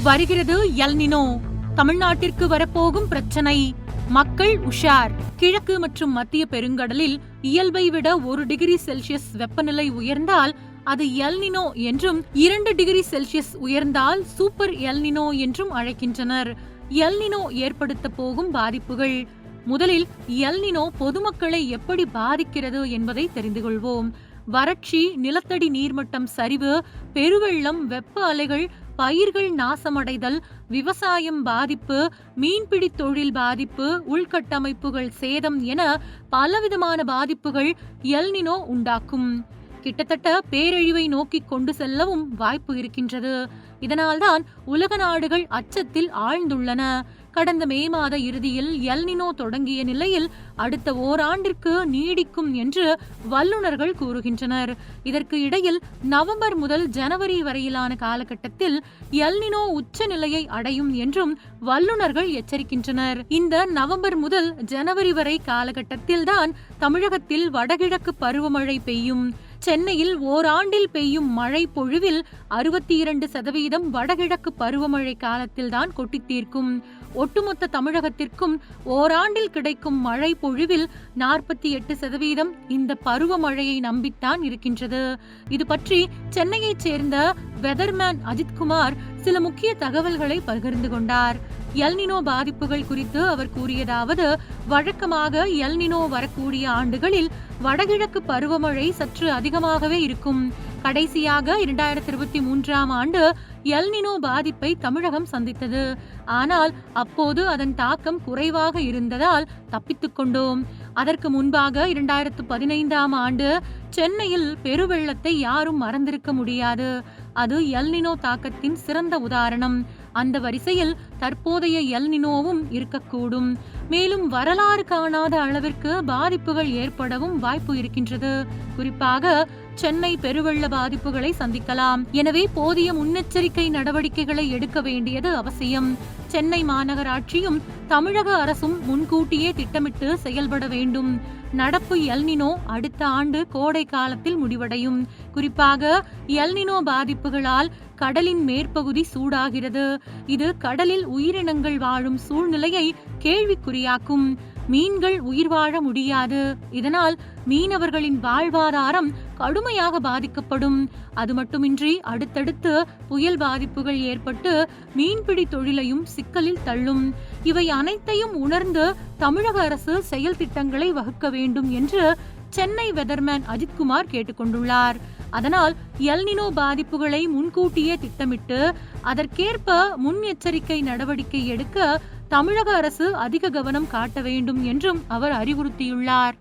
வருகிறது El Nino. தமிழ்நாட்டிற்கு வரப்போகும் பிரச்சனை. மக்கள் உஷார். கிழக்கு மற்றும் மத்திய பெருங்கடலில் இயல்பை விட 1 டிகிரி செல்சியஸ் வெப்பநிலை உயர்ந்தால் அது எல் நினோ என்றும், 2 டிகிரி செல்சியஸ் உயர்ந்தால் சூப்பர் எல் நினோ என்றும் அழைக்கின்றனர். எல் நினோ ஏற்படுத்த போகும் பாதிப்புகள். முதலில் எல் நினோ பொதுமக்களை எப்படி பாதிக்கிறது என்பதை தெரிந்து கொள்வோம். வறட்சி, நிலத்தடி நீர்மட்டம் சரிவு, பெருவெள்ளம், வெப்ப அலைகள், பயிர்கள் நாசமடைதல், விவசாயம் பாதிப்பு, மீன்பிடி தொழில் பாதிப்பு, உள்கட்டமைப்புகள் சேதம் என பலவிதமான பாதிப்புகள் எல் நினோ உண்டாக்கும். கிட்டத்தட்ட பேரழிவை நோக்கி கொண்டு செல்லவும் வாய்ப்பு இருக்கின்றது. இதனால்தான் உலக நாடுகள் அச்சத்தில் ஆழ்ந்துள்ளன. கடந்த மே மாத இறுதியில் எல் நினோ தொடங்கிய நிலையில் அடுத்த ஓராண்டிற்கு நீடிக்கும் என்று வல்லுநர்கள் கூறுகின்றனர். இதற்கு இடையில் நவம்பர் முதல் ஜனவரி வரையிலான காலகட்டத்தில் எல் நினோ உச்ச நிலையை அடையும் என்றும் வல்லுநர்கள் எச்சரிக்கின்றனர். இந்த நவம்பர் முதல் ஜனவரி வரை காலகட்டத்தில் தான் தமிழகத்தில் வடகிழக்கு பருவமழை பெய்யும். சென்னையில் ஓராண்டில் பெய்யும் மழை பொழிவில் 62% வடகிழக்கு பருவமழை காலத்தில் தான் கொட்டித்தீர்க்கும். ஒட்டுமொத்த தமிழகத்திற்கும் ஓராண்டில் கிடைக்கும் மழை பொழிவில் 48% இந்த பருவமழையை நம்பித்தான் இருக்கின்றது. இது பற்றி சென்னையைச் சேர்ந்த வெதர்மேன் அஜித்குமார் சில முக்கிய தகவல்களை பகிர்ந்து கொண்டார். எல் நினோ பாதிப்புகள் குறித்து அவர் கூறியதாவது: வழக்கமாக எல் நினோ வரக்கூடிய ஆண்டுகளில் வடகிழக்கு பருவமழை சற்று அதிகமாகவே இருக்கும். கடைசியாக 2023ஆம் ஆண்டு எல் நினோ பாதிப்பை தமிழகம் சந்தித்தது. ஆனால் அப்போது அதன் தாக்கம் குறைவாக இருந்ததால் தப்பித்துக் கொண்டோம். அதற்கு முன்பாக 2015ஆம் ஆண்டு சென்னையில் பெருவெள்ளத்தை யாரும் மறந்திருக்க முடியாது. அது எல் நினோ தாக்கத்தின் சிறந்த உதாரணம். அந்த வரிசையில் தற்போதைய எல் நினோவும் இருக்கக்கூடும். மேலும் வரலாறு காணாத அளவிற்கு பாதிப்புகள் ஏற்படவும் வாய்ப்பு இருக்கின்றது. குறிப்பாக சென்னை பெருவெள்ள பாதிப்புகளை சந்திக்கலாம். எனவே போதிய முன்னெச்சரிக்கை நடவடிக்கைகளை எடுக்க வேண்டியது அவசியம். சென்னை மாநகராட்சியும் தமிழக அரசும் முன்கூட்டியே திட்டமிட்டு செயல்பட வேண்டும். நடப்பு எல் நினோ அடுத்த ஆண்டு கோடை காலத்தில் முடிவடையும். குறிப்பாக எல் நினோ பாதிப்புகளால் கடலின் மேற்பகுதி சூடாகிறது. இது கடலில் உயிரினங்கள் வாழும் சூழ்நிலையை கேள்விக்குறியாக்கும். மீன்கள் உயிர் வாழ முடியாது. இதனால் மீனவர்களின் வாழ்வாதாரம் கடுமையாக பாதிக்கப்படும். அது மட்டுமின்றி அடுத்தடுத்து புயல் பாதிப்புகள் ஏற்பட்டு மீன்பிடி தொழிலையும் சிக்கலில் தள்ளும். இவை அனைத்தையும் உணர்ந்து தமிழக அரசு செயல் திட்டங்களை வகுக்க வேண்டும் என்று சென்னை வெதர்மேன் அஜித்குமார் கேட்டுக்கொண்டுள்ளார். அதனால் எல் நினோ பாதிப்புகளை முன்கூட்டியே திட்டமிட்டு அதற்கேற்ப முன்னெச்சரிக்கை நடவடிக்கை எடுக்க தமிழக அரசு அதிக கவனம் காட்ட வேண்டும் என்றும் அவர் அறிவுறுத்தியுள்ளார்.